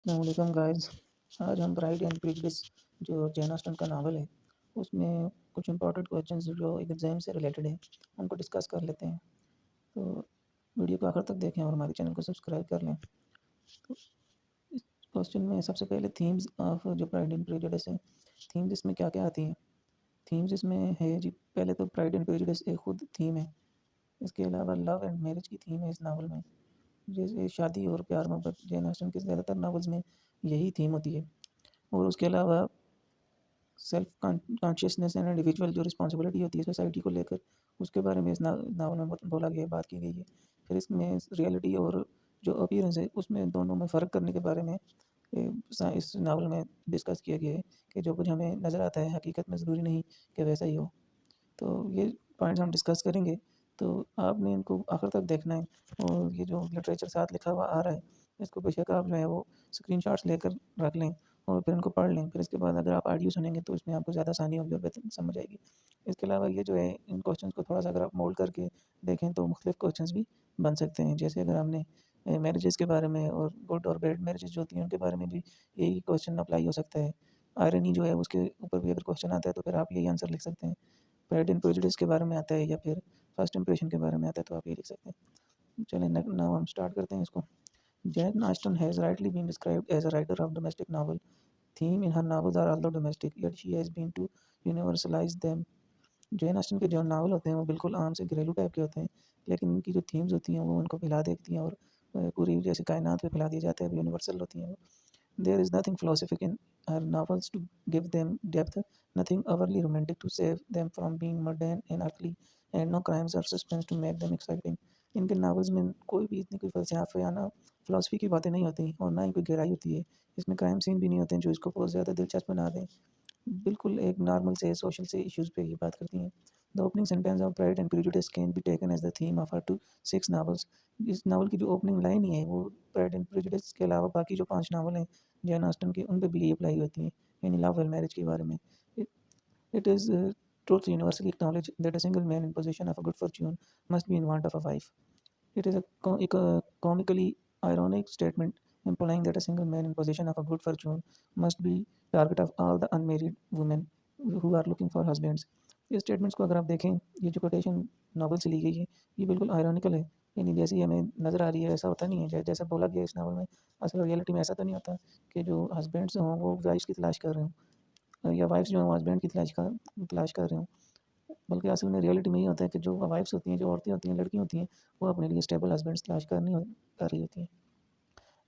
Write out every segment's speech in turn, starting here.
अस्सलाम गाइस। आज हम प्राइड एंड प्रेजुडिस जो जैन ऑस्टन का नावल है उसमें कुछ इंपॉर्टेंट क्वेश्चंस जो एग्ज़ाम से रिलेटेड है उनको डिस्कस कर लेते हैं। तो वीडियो को आखिर तक देखें और हमारे चैनल को सब्सक्राइब कर लें। तो इस क्वेश्चन में सबसे पहले थीम्स ऑफ जो प्राइड एंड प्रेजुडिस है, थीम्स इसमें क्या क्या आती हैं। थीम्स इसमें है जी, पहले तो प्राइड एंड प्रेजुडिस एक खुद थीम है। इसके अलावा लव एंड मैरिज की थीम है इस नावल में। जैसे शादी और प्यार मोहब्बत जैन ऑस्टन के ज़्यादातर नावल्स में यही थीम होती है। और उसके अलावा सेल्फ कॉन्शियसनेस एंड इंडिविजुअल जो रिस्पॉन्सिबिलिटी होती है सोसाइटी को लेकर, उसके बारे में इस नावल में बोला गया है, बात की गई है। फिर इसमें रियलिटी और जो अपीयरेंस है उसमें दोनों में फ़र्क करने के बारे में इस नावल में डिस्कस किया गया है कि जो कुछ हमें नज़र आता है हकीकत में ज़रूरी नहीं कि वैसा ही हो। तो ये पॉइंट्स हम डिस्कस करेंगे, तो आपने इनको आखिर तक देखना है। और ये जो लिटरेचर साथ लिखा हुआ आ रहा है, इसको बेशक आप जो है वो स्क्रीनशॉट्स लेकर रख लें और फिर इनको पढ़ लें। फिर इसके बाद अगर आप ऑडियो सुनेंगे तो इसमें आपको ज़्यादा आसानी होगी और बेहतर समझ आएगी। इसके अलावा ये जो है इन क्वेश्चंस को थोड़ा सा अगर आप मोल्ड करके देखें तो मुख्तलिफ क्वेश्चंस भी बन सकते हैं। जैसे अगर हमने मैरिजेस के बारे में और गुड और बैड मैरिजेस जो होती हैं उनके बारे में भी यही क्वेश्चन अप्लाई हो सकता है। आयरनी जो है उसके ऊपर भी अगर क्वेश्चन आता है तो फिर आप यही आंसर लिख सकते हैं। प्राइड एंड प्रेजुडिस के बारे में आता है या फिर फर्स्ट इंप्रेशन के बारे में आता है तो आप ये लिख सकते हैं। चलिए नाउ हम स्टार्ट करते हैं इसको। Jane Austen has rightly been described as a writer of domestic novel. Theme in her novels are although domestic, yet she has been to universalize them. Jane Austen के जो नावल होते हैं वो बिल्कुल आम से घरेलू टाइप के होते हैं, लेकिन उनकी जो थीम्स होती हैं वो उनको फैला देती हैं और पूरी जैसे कायनात पे फैला दिया जाता है, यूनिवर्सल होती हैं वो। There is nothing philosophic in her novels to give them depth, nothing overly romantic to save them from being mundane and earthly, and no crimes or suspense to make them exciting. इनके novels में कोई भी इतनी कोई फ़लसफ़ाना philosophy की बातें नहीं होती और ना ही कोई गहराई होती है। इसमें क्राइम सीन भी नहीं होते हैं जो इसको बहुत ज़्यादा दिलचस्प बना दें। बिल्कुल एक नॉर्मल से सोशल से इश्यूज़ पे ये बात करती हैं। The opening sentence of Pride and Prejudice can be taken as the theme of her two 6 novels. इस नावल की जो ओपनिंग लाइन ही है वो प्राइड एंड प्रेजुडिस के अलावा बाकी जो 5 नावल हैं जैन ऑस्टन के, उन पे भी ये अप्लाई होती हैं, यानी लव एंड मैरिज के बारे में। It is truth universally acknowledged that a single man in possession of a good fortune must be in want of a wife. It is a comically ironic statement implying that a single man in possession of a good fortune must be target of all the unmarried women who are looking for husbands. इस statements को अगर आप देखें, ये जो quotation novel से ली गई है, ये बिल्कुल आयरॉनिकल है। यानी जैसी हमें नज़र आ रही है ऐसा होता नहीं है। जैसा बोला गया है इस नावल में, असल रियलिटी में ऐसा तो नहीं होता कि जो हस्बैंड्स हों वो वाइफ्स की तलाश कर रहे हों, या वाइफ्स जो हैं हस्बैंड की तलाश कर रहे हों। बल्कि असल में रियलिटी में ये होता है कि जो वाइफ्स होती हैं, जो औरतें होती हैं, लड़की होती हैं, वो अपने लिए स्टेबल हस्बैंड्स तलाश कर रही होती हैं।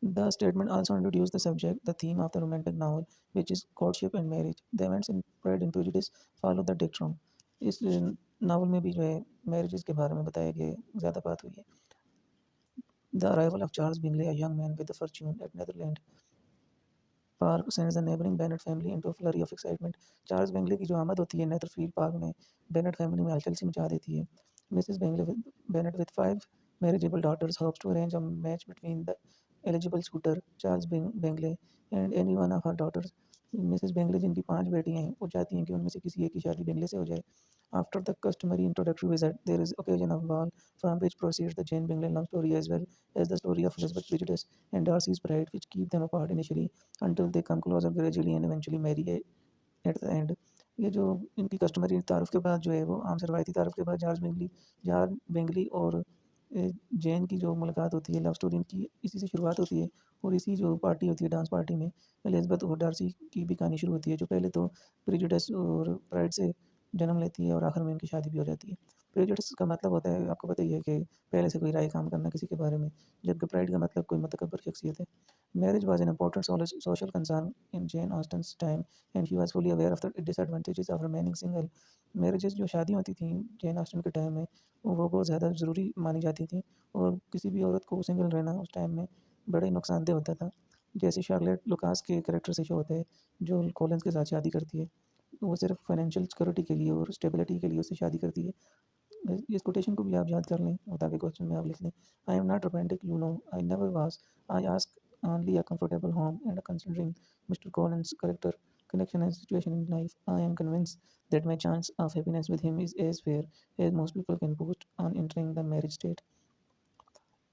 The statement also introduced the subject, the theme of the romantic novel, which is courtship and marriage. The events in Pride and Prejudice follow the dictum. इस नावल में भी जो है मैरिजेस के बारे में बताया गया है, ज़्यादा बात हुई है। The arrival of Charles Bingley, a young man with a fortune at Netherland park, sends the neighboring Bennet family into a flurry of excitement. Charles Bingley की जो आमद होती है नेथरफील्ड पार्क में, बेनेट फैमिली में हलचल सी मचा देती है। Mrs Bennet with 5 marriageable daughters hopes to arrange a match between the eligible suitor Charles Bingley and any one of her daughters. Mrs Bingley जिनकी 5 बेटियां हैं, वो चाहती हैं कि उनमें से किसी एक की शादी बेंगले से हो जाए। After the customary introductory visit, there is occasion of ball, from which proceeds the Jane Bingley love story as well as the story of Elizabeth Prejudice and Darcy's Pride, which keep them apart initially until they come closer gradually and eventually marry at the end. ये जो इनकी customary तारुफ के बाद जो है वो आम से रवायती तारुफ के बाद जॉर्ज बेंगली और जैन की जो मुलाकात होती है, लव स्टोरी इनकी इसी से शुरुआत होती है। और इसी जो पार्टी होती है, डांस पार्टी में एलिज़ाबेथ और डार्सी की भी कहानी शुरू होती है, जो पहले तो प्रेजुडिस और प्राइड से जन्म लेती है और आखिर में इनकी शादी भी हो जाती है। प्रेजुडिस का मतलब होता है, आपको पता ही है कि पहले से कोई राय काम करना किसी के बारे में, जबकि प्राइड का मतलब कोई मतकबर शख्सियत है। Marriage was an important social concern in Jane Austen's time, and she was fully aware of the disadvantages of remaining single. Marriages जो शादियाँ होती थीं जेन ऑस्टन के टाइम में, वो बहुत ज़्यादा ज़रूरी मानी जाती थी और किसी भी औरत को सिंगल रहना उस टाइम में बड़ा ही नुकसानदेह होता था। जैसे शार्लेट लुकास के कैरेक्टर से शो होता है, जो कॉलिंस के साथ शादी करती है, वो सिर्फ फाइनेंशियल सिक्योरिटी के लिए और स्टेबिलिटी के लिए उससे शादी करती है। इस कोटेशन को भी आप याद कर लें और ताकि क्वेश्चन में आप लिख लें, I am not romantic, you know, I never was, I ask only a comfortable home, and considering Mr. Collins' character, connection, and situation in life, I am convinced that my chance of happiness with him is as fair as most people can boast on entering the marriage state.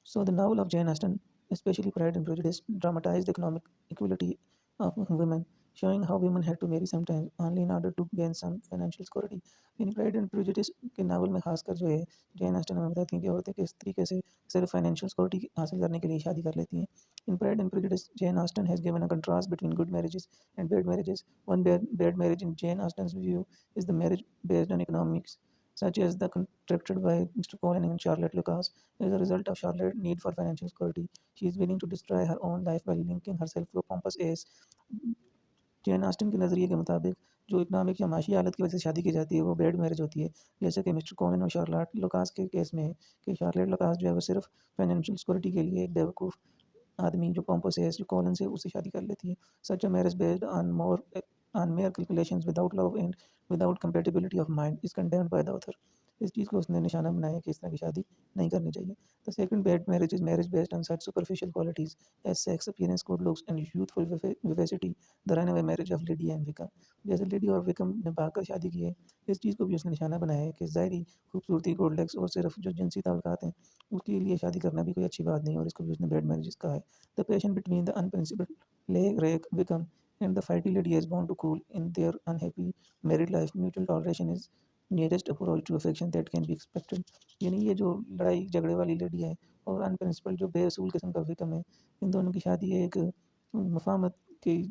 So, the novel of Jane Austen. especially Pride and Prejudice, dramatized the economic equality of women, showing how women had to marry sometimes only in order to gain some financial security. In pride and prejudice के novel में खासकर जो है Jane Austin हमें बताती हैं कि औरतें किस तरीके से सिर्फ फाइनेंशियल सिक्योरिटी हासिल करने के लिए शादी कर लेती हैं. In Pride and Prejudice, Jane Austen has given a contrast between good marriages and bad marriages. One bad marriage in Jane Austen's view is the marriage based on economics, such as the contracted by Mr. Colin and Charlotte Lucas. As a result of Charlotte's need for financial security, she is willing to destroy her own life by linking herself to a pompous ace. Jane Austen के नज़रिए के मुताबिक जो economic या माशी हालत की वजह से शादी की जाती है वो बैड मैरिज होती है. जैसे कि मिस्टर कॉमिन और शार्लट लोकास के केस में है कि शार्लट लोकास जो है वो सिर्फ फाइनेंशियल सिक्योरिटी के लिए एक बेवकूफ़ आदमी जो पोम्पोस है जो कॉलन से उससे शादी कर लेती है. Such a marriage based on mere calculations without love and without compatibility of mind is condemned by the author. इस चीज़ को उसने निशाना बनाया कि इस तरह की शादी नहीं करनी चाहिए. The second bad marriage is marriage based on such superficial qualities as sex, appearance, good looks, and youthful vivacity. The runaway marriage of Lady and Wickham. जैसे लेडी और विकम ने भागकर शादी की है, इस चीज़ को भी उसने निशाना बनाया है कि ज़ाहिरी खूबसूरती, गोल्ड लेग्स और सिर्फ जो जिनसी ताल्लुकात हैं, उसके लिए शादी करना भी कोई अच्छी बात नहीं है और इसको भी उसने बैड मैरिजेस कहा है. The passion between the unprincipled rake Wickham and the fighty lady is bound to cool in their unhappy married life. Mutual toleration is nearest approach to affection that can be expected. यानी ये जो लड़ाई झगड़े वाली lady है और अनप्रिंसिपल जो बेअसूल किस्म का विकम है, इन दोनों की शादी एक मुफाहमत के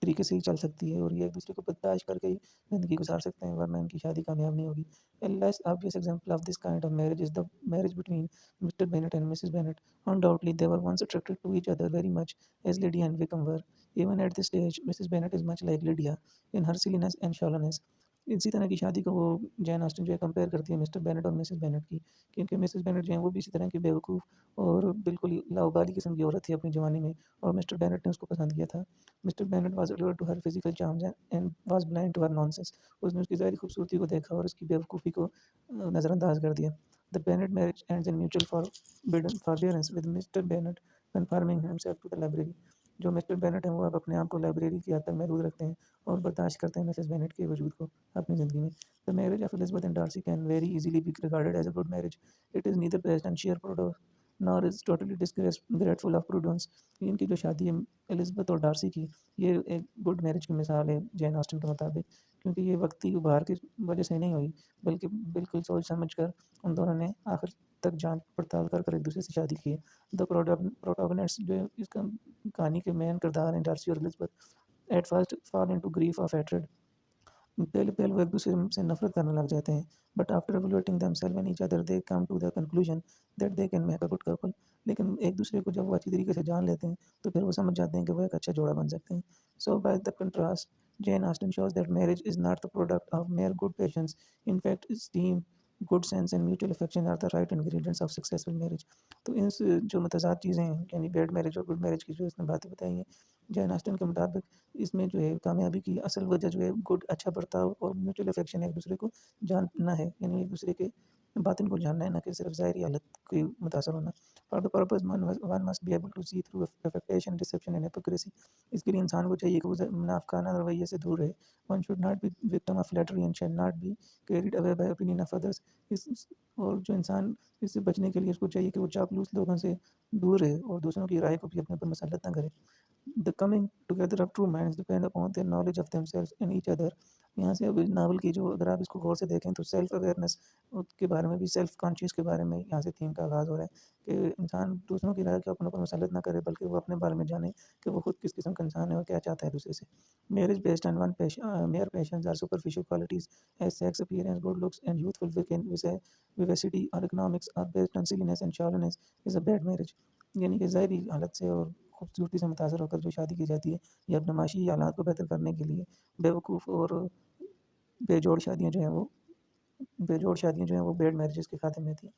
तरीके से ही चल सकती है और ये एक दूसरे को बर्दाश्त करके ही ज़िंदगी गुजार सकते हैं, वरना इनकी शादी कामयाब नहीं होगी. A less obvious example of this kind of marriage is the marriage between Mr. Bennet and Mrs. Bennet. Undoubtedly, they were once attracted to each other very much, as Lydia and Wickham were. Even at this stage, Mrs. Bennet is much like Lydia in her silliness and shallowness. इसी तरह की शादी को वो Jain Austin जो है compare करती है मिस्टर बेनेट और मिसेस बेनेट की, क्योंकि मिसेस बेनेट जो है वो भी इसी तरह की बेवकूफ़ और बिल्कुल ही लाउबाली किस्म की औरत थी अपनी जवानी में और मिस्टर बेनेट ने उसको पसंद किया था. Mr Bennet was allured to her physical charms and was blind to her nonsense. उसने उसकी ज़ाहिरी खूबसूरती को देखा और उसकी बेवकूफ़ी को नज़रअंदाज कर दिया. The Bennet marriage ends in mutual forbearance with Mr Bennet confirming himself to the library. जो मिस्टर बेनेट हैं वो अब अपने आप को लाइब्रेरी की हद तक महदूद रखते हैं और बर्दाश्त करते हैं मिसेस बेनेट के वजूद को अपनी ज़िंदगी में. The marriage of Elizabeth and Darcy can very easily be regarded as a good marriage. It is neither based on share product nor is totally disgraceful of prudence. इनकी जो शादी है एलिजाबेथ और डार्सी की, ये एक गुड मैरिज की मिसाल है जैन ऑस्टन के मुताबिक, क्योंकि ये वक्ती उभार की वजह से नहीं हुई बल्कि बिल्कुल सोच समझ कर उन दोनों ने आखिर तक जांच पड़ताल कर एक दूसरे से शादी की है. द प्रोटोगनिस्ट जो इसका कहानी के मेन किरदार हैं डार्सी और Elizabeth at first fall into grief of hatred. पहले पहले वो एक दूसरे से नफरत करने लग जाते हैं, but after evaluating themselves and each other they come to the conclusion that they can make a good couple. लेकिन एक दूसरे को जब वो अच्छी तरीके से जान लेते हैं तो फिर वो समझ जाते हैं कि वो एक अच्छा जोड़ा बन सकते हैं. So by the contrast, Jane Austen shows that marriage is not the product of mere good passions. In fact, esteem, good sense and mutual affection are the right ingredients of successful marriage. तो इन जो मतज़ाद चीज़ें हैं यानी bad marriage और good marriage की जो इसने बातें बताई हैं, जैन ऑस्टन के मुताबिक इसमें जो है कामयाबी की असल वजह जो है गुड अच्छा बर्ताव और म्यूचुअल अफेक्शन एक दूसरे को जानना है, यानी एक दूसरे के बातिन को जानना है, ना कि सिर्फ ज़ाहिरी हालत को मुतासर होना. For the purpose one must be able to see through affectation deception and hypocrisy. इसके लिए इंसान को चाहिए कि वो मुनाफिकाना रवैये से दूर रहे. One should not be victim of flattery and shall not be carried away by opinion of others. इस और जो इंसान इससे बचने के लिए उसको चाहिए कि वो चापलूस लोगों से दूर रहे और दूसरों की राय को भी अपने ऊपर मुसल्लत ना करे. The coming together of true minds depend upon their knowledge of themselves and each other. यहाँ से अब नावल की जो अगर आप इसको गौर से देखें तो सेल्फ अवेयरनेस के बारे में भी सेल्फ कॉन्शियस के बारे में यहाँ से थीम का आगाज़ हो रहा है कि इंसान दूसरों की राय को अपने ऊपर मुसल्लत ना करे बल्कि वो अपने बारे में जाने कि वो खुद किस किस्म का इंसान है और क्या चाहता है दूसरे से. Marriage based on mere passions or superficial qualities as sex, appearance, good looks and youthful vivacity or economics are based on silliness and shallowness is a bad marriage. यानी कि ज़ाहिरी हालत से और खूबसूरती से मुतासर होकर जो शादी की जाती है या अपने माशी हालात को बेहतर करने के लिए बेवकूफ़ और बेजोड़ शादियाँ जो हैं वो बेजोड़ शादियाँ जो हैं वो बैड मैरिजेस के खाते में थी.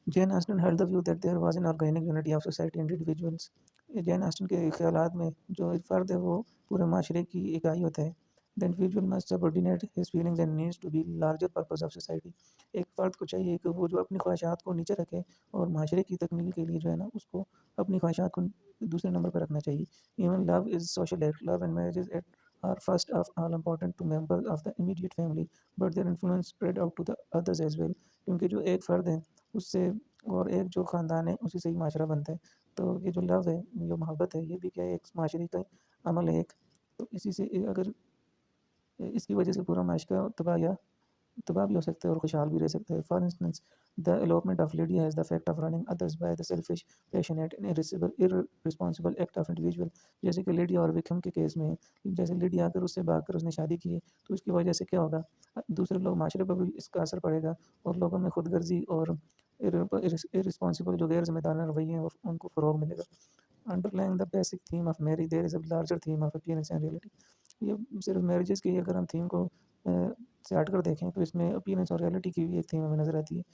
Jane Austen held the view that there was an organic unity of society and individuals. Jane Austen के ख्यालात में जो फ़र्द है वो पूरे माशरे की इकाई होता है. The individual must subordinate his feelings and needs to be larger purpose of society. एक फ़र्द को चाहिए कि वो जो अपनी ख्वाहिशात को नीचे रखे और माशरे की तकमील के लिए जो है ना उसको अपनी ख्वाहिशात को दूसरे नंबर पर रखना चाहिए. Even love is social act. Love and marriage is are first of all important to members of the immediate family, but their influence spread out to the others as well. क्योंकि जो एक फ़र्द है उससे और एक जो ख़ानदान है उसी से ही माशरा बनता है. तो ये जो लव है, जो मोहब्बत है, ये भी क्या है, एक माशरे का अमल है एक। तो इसी से अगर इसकी वजह से पूरा माशरा तबाह भी हो सकता है और खुशहाल भी रह सकता है। For instance, the elopement of Lydia has the effect of running others by the selfish, passionate and irresponsible act of individual। जैसे कि लिडिया और विक्रम के केस में, जैसे लिडिया अगर उससे भागकर उसने शादी की है, तो उसकी वजह से क्या होगा, दूसरे लोग, माशरे पर भी इसका असर पड़ेगा और लोगों में खुदगर्जी और irresponsible जो गैर जिम्मेदाराना रवैये हैं, वो उनको फ़रोग़ मिलेगा। Underlying the basic theme of marriage there is a larger theme of appearance and reality. ये सिर्फ मैरिजेस की अगर हम थीम को से हटकर देखें, तो इसमें अपीयरेंस और रियलिटी की भी एक थीम हमें नज़र आती है।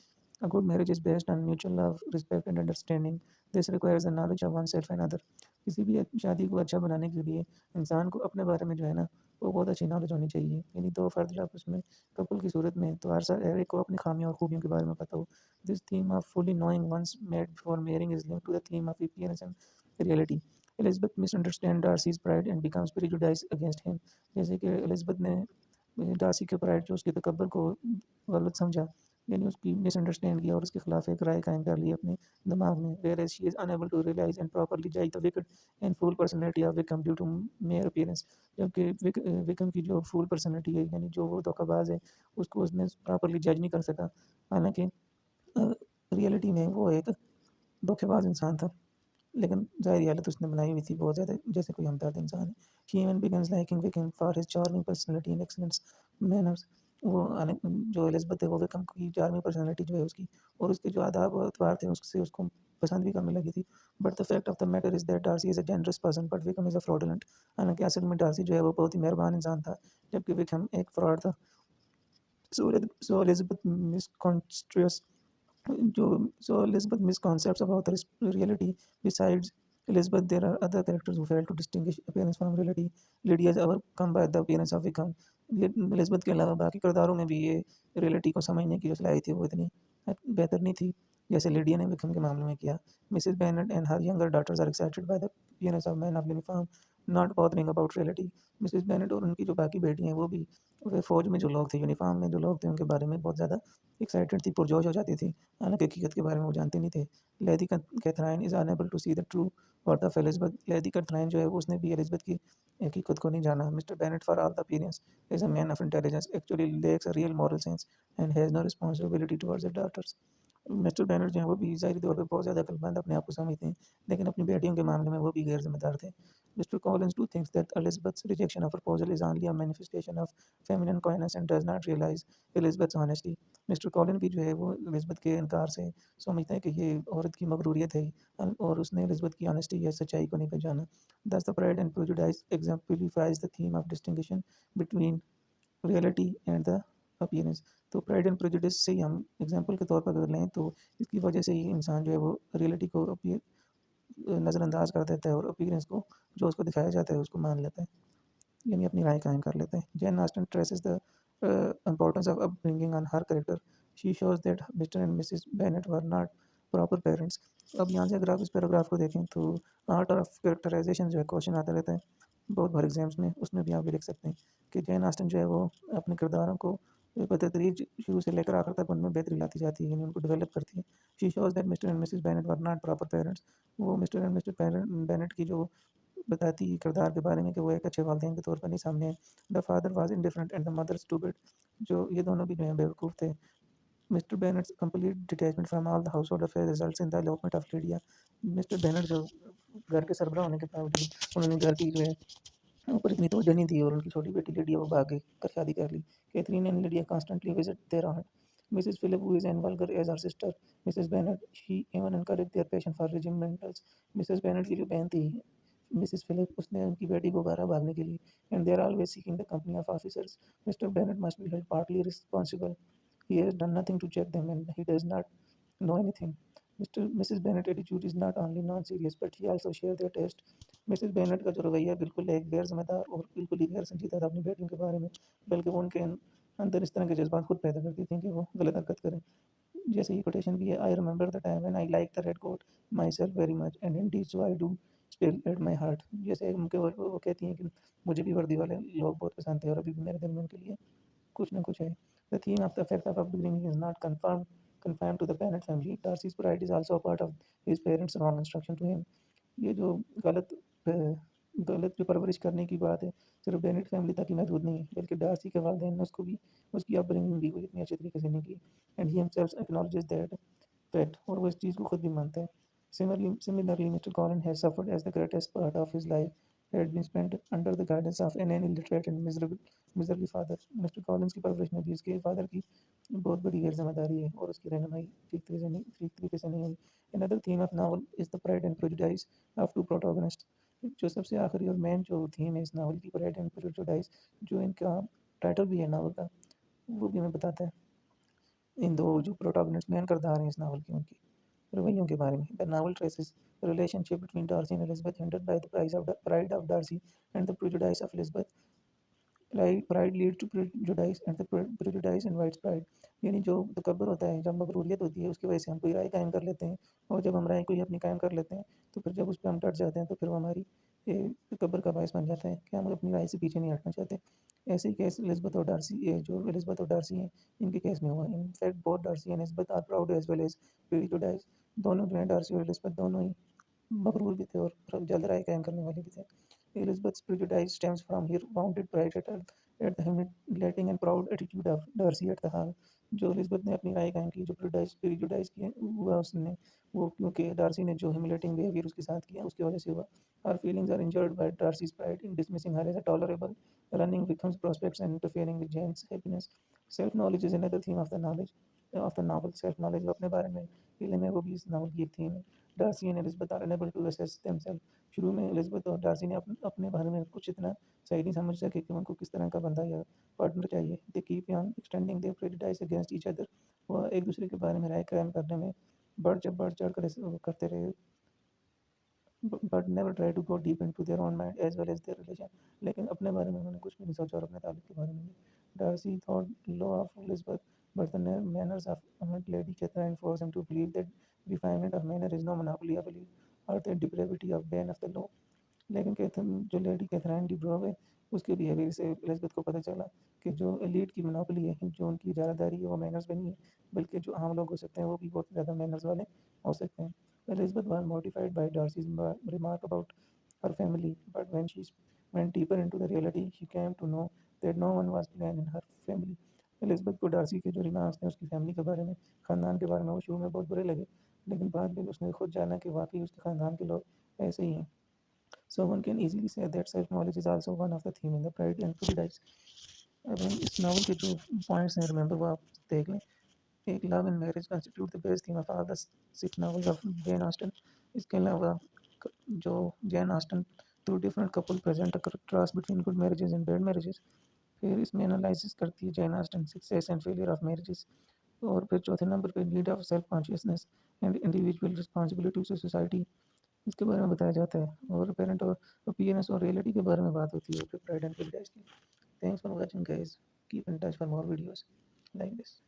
A good marriage is based on mutual love, respect and understanding. This requires the knowledge of oneself and other। किसी भी शादी को अच्छा बनाने के लिए इंसान को अपने बारे में जो है ना, वो बहुत अच्छी नॉलेज होनी चाहिए। यानी दो फर्द जब उसमें कपल की सूरत में, तो हर एक को अपनी खामियों और खूबियों के बारे में पता हो। This theme of fully knowing one's mate before marrying is linked to the theme of appearance and reality। Elizabeth misunderstands Darcy's pride and becomes prejudiced against him। जैसे कि एलिज़ाबेथ ने डार्सी के प्राइड, जो उसके तकब्बुर को गलत समझा, यानी उसकी मिसअंडरस्टैंड किया और उसके खिलाफ एक राय कायम कर ली अपने दिमाग में। Whereas she is unable to realise and properly जज the wicked and full personality of Wickham due to mere appearance. जबकि विक्रम की जो फुल पर्सनैलिटी है, यानी जो वो धोखाबाज है, उसको उसने प्रॉपरली जज नहीं कर सका। हालांकि रियलिटी में वो एक धोखेबाज इंसान था, लेकिन ज़ाहिर हालत उसने बनाई हुई थी बहुत ज़्यादा, जैसे कोई हमदर्द इंसान है। She even begins liking Wickham for his charming personality and excellent manners. वो जो एलिज़ाबेथ है, वो विकम की चार्मिंग पर्सनैलिटी जो है उसकी, और उसके जो आदाब और अतवार थे, उससे उसको पसंद भी करने लगी थी। But the fact of the matter is that Darcy is a generous person but Wickham is a fraudulent. हालांकि असल में डार्सी जो है वो बहुत ही मेहरबान इंसान था, जबकि विकम एक फ्रॉड था। So Elizabeth misconstrues so Elizabeth misconcepts about the reality. Besides Elizabeth, there are other characters who fail to distinguish appearance from reality. Lydia is overcome by the appearance of Wickham। Elizabeth के अलावा बाकी किरदारों में भी ये reality को समझने की जो सलाहियत थी, वो इतनी बेहतर नहीं थी जैसे लिडिया ने विक्रम के मामले में किया। Mrs Bennet and her younger daughters are excited by the appearance of man of uniform, not bothering about reality. Mrs Bennet और उनकी जो बाकी बेटियां हैं, वो भी वे फ़ौज में जो लोग थे, यूनिफॉर्म में जो लोग थे, उनके बारे में बहुत ज़्यादा एक्साइटेड थी, पुरजोश हो जाती थी। हालांकि हकीकत के बारे में वो जानते नहीं थे। Lady Catherine is unable to see the true worth of Elizabeth. Lady Catherine जो है, उसने भी एलिज़ाबेथ की हकीकत को नहीं जाना। Mr Bennet for all the appearance is a man of intelligence, actually lacks a real moral sense and has no responsibility towards the daughters. Mr Bennet जो है, वो भी ज़ाहिरी तौर पे बहुत ज़्यादा अक्लमंद अपने आप को समझते हैं, लेकिन अपनी बेटियों के मामले में वो भी गैर ज़िम्मेदार थे। Mr Collins do thinks that Elizabeth's rejection of proposal is only a manifestation of feminine kindness and does not realise Elizabeth's honesty. Mr Collin भी जो है, वो एलिज़ाबेथ के इनकार से समझते हैं कि ये औरत की मगरूरियत है, और उसने एलिज़ाबेथ की ऑनेस्टी या सच्चाई को नहीं पहचाना। दस the pride and prejudice exemplifies the theme of distinction between reality and the appearance. तो प्राइड एंड प्रेजुडिस से ही हम एग्जांपल के तौर पर अगर लें, तो इसकी वजह से ही इंसान जो है, वो रियलिटी को नज़रअंदाज कर देता है और अपीयरेंस को, जो उसको दिखाया जाता है, उसको मान लेता है, यानी अपनी राय कायम कर लेते हैं। Jane Austen traces the importance of upbringing on her character। She shows that Mr. and Mrs. Bennet were not proper parents। अब यहाँ से अगर आप इस पैराग्राफ को देखें, तो आर्ट ऑफ कैरेक्टराइजेशन जो है, क्वेश्चन आता रहता है बहुत बार एग्जाम्स में, उसमें भी आप भी लिख सकते हैं कि जैन ऑस्टन जो है, वो अपने किरदारों को बतदरीज शुरू से लेकर आखिर तक उनमें बेहतरी लाती जाती है, यानी उनको डेवलप करती है। She shows that mister and Mrs Bennett were not proper parents. वो मिस्टर एंड मिस्टर बेनेट की जो बताती है किरदार के बारे में, कि वो एक अच्छे वालिदैन के तौर पर नहीं सामने आए। The father was indifferent and the mother stupid. जो ये दोनों भी जो हैं, बेवकूफ़ थे। Mr Bennet's complete detachment from all the household affairs results in the elopement of Lydia. Mr Bennet जो घर के सरबराह होने के बावजूद, उन्होंने घर की जो है ऊपर इतनी तवज्जो नहीं दी, और उनकी छोटी बेटी लिडिया, वो भाग गई कर शादी कर ली। Catherine and Lydia constantly visit their aunt, Mrs. Philip, who is as vulgar as her sister, Mrs. Bennet। She even encouraged their passion for regimentals। Mrs Bennett की जो बहन थी, मिसेस फिलिप, उसने उनकी बेटी को बारह भागने के लिए, and they are always seeking the company of officers. Mr Bennet must be held partly responsible. He has done nothing to check them and he does not know anything। Mrs. Bennet attitude is not only non-serious but she also share their taste। Mrs Bennett का जो रवैया बिल्कुल एक गैर जिम्मेदार और बिल्कुल ही गैर संजीदा था अपनी बेटियों के बारे में, बल्कि वो उनके अंदर इस तरह के जज्बात खुद पैदा करती थी कि वो गलत हरकत करें। जैसे ये कोटेशन भी है, I remember the time when I like the red coat myself very much and indeed so I do still at my heart. जैसे उनके वो कहती हैं कि मुझे भी वर्दी वाले लोग बहुत पसंद थे, और अभी भी मेरे दिल में उनके लिए कुछ ना कुछ है। The theme of the effect of upbringing is not confined to the Bennett family. Darcy's pride is also a part of his parents' wrong instruction to him. ये जो गलत गलत जो परवरिश करने की बात है सिर्फ बेनेट फैमिली तक ही महदूद नहीं है, बल्कि डार्सी के वालिदैन ने उसको भी उसकी अपब्रिंगिंग भी कोई इतनी अच्छे तरीके से नहीं की। And he himself acknowledges that fact, और वो इस चीज़ को खुद भी मानता है। Similarly, Mr. Collins has suffered as the greatest part of his life had been spent under the guidance of an illiterate and miserable father. Mr. Collins की परवरिश में भी उसके फादर की बहुत बड़ी गैर जिम्मेदारी है और उसकी रहनुमाई ठीक तरीके से नहीं हुई। Another theme of novel is the pride and prejudice of two protagonists. जो सबसे आखिरी और मेन जो थीम है इस नावल की, प्राइड एंड प्रेजुडिस, जो इनका टाइटल भी है नावल का, वो भी हमें बताता है इन दो जो प्रोटोगनिस्ट मेन करदार हैं इस नावल की उनकी रवैयों के बारे में। The novel traces the relationship between Darcy and Elizabeth, hindered by the pride of Darcy and the prejudice of Elizabeth. Pride leads to prejudice and the prejudice invites pride. यानी जो तकब्बुर होता है, जब मगरूरियत होती है, उसकी वजह से हम कोई राय कायम कर लेते हैं, और जब हम राय कोई अपनी कायम कर लेते हैं तो फिर जब उस पर हम डट जाते हैं तो फिर वो हमारी तकब्बुर का बायस बन जाता है कि हम अपनी राय से पीछे नहीं हटना चाहते। ऐसे ही केस एलिज़ाबेथ और डार्सी हैं, इनके केस में हुआ। In fact both Darcy and Elizabeth are proud as well as prejudice. दोनों जो हैं, डार्सी और एलिज़ाबेथ, दोनों ही मगरूर भी थे और जल्द राय कायम करने वाले भी थे। Elizabeth's prejudice stems from her wounded pride at the humiliating and proud attitude of Darcy at the hall. जो एलिज़ाबेथ ने अपनी राय कायम की, जो प्रेजुडाइज की हुआ उसने, वो क्योंकि डार्सी ने जो ह्यूमिलेटिंग बिहेवियर उसके साथ किया उसकी वजह से हुआ। Her feelings are injured by Darcy's pride in dismissing her as a tolerable running victim's prospects and interfering with Jane's happiness. Self knowledge is another theme of the novel. Self knowledge अपने बारे में इल्म है, वो भी इस novel की एक थीम है। Darcy and Elizabeth are unable to assess themselves. शुरू में एलिज़ाबेथ और डार्सी ने अपने बारे में कुछ इतना सही नहीं समझ सके कि उनको किस तरह का बंदा या पार्टनर चाहिए। They keep on extending their prejudice against each other. वह एक दूसरे के बारे में राय कायम करने में बढ़ चढ़ कर करते रहे, but never try to go deep into their own mind as well as their relation. लेकिन अपने बारे में उन्होंने कुछ भी नहीं सोचा और अपने ताल्लुक के बारे में भी। Darcy thought low of Elizabeth, but the manners of Lady Catherine forced him to believe that refinement of manner is no monopoly of elite, or the depravity of bane of the law. लेकिन जो lady Catherine D ब्रोव है, उसके behaviour से Elizabeth को पता चला कि जो एलीट की मोनोपोली है, जो उनकी ज़्यादादारी है, वो मैनर्स में नहीं है, बल्कि जो आम लोग हो सकते हैं वो भी बहुत ज़्यादा मैनर्स वाले हो सकते हैं। Elizabeth was mortified by Darcy's remark about her family, but when she went deeper into the reality, she came to know that no one was plain in her family. Elizabeth को Darcy के जो remarks थे उसकी family के बारे में, ख़ानदान के बारे में, वो शुरू में बहुत बुरे लगे, लेकिन बाद में उसने खुद जाना कि वाकई उसके ख़ानदान के लोग ऐसे ही हैं। So one can easily say that self-knowledge is also one of the theme in the Pride and Prejudice. अब हम इस नावल के जो पॉइंट्स हैं, रिमेंबर वो आप देख लें। एक, love and marriage constitute the best theme of all the 6 novels of Jane Austen. इसके अलावा जो Jane Austen through different couple present a contrast between good marriages and bad marriages. फिर इसमें एनालिसिस करती है Jane Austen success and failure of marriages. और फिर चौथे नंबर पे need of self consciousness and individual responsibility to society, इसके बारे में बताया जाता है। और पेरेंट और ओपिनियंस और रियलिटी के बारे में बात होती है फिर प्राइड एंड प्रेजुडिस की। Thanks for watching guys, keep in touch for more videos like this.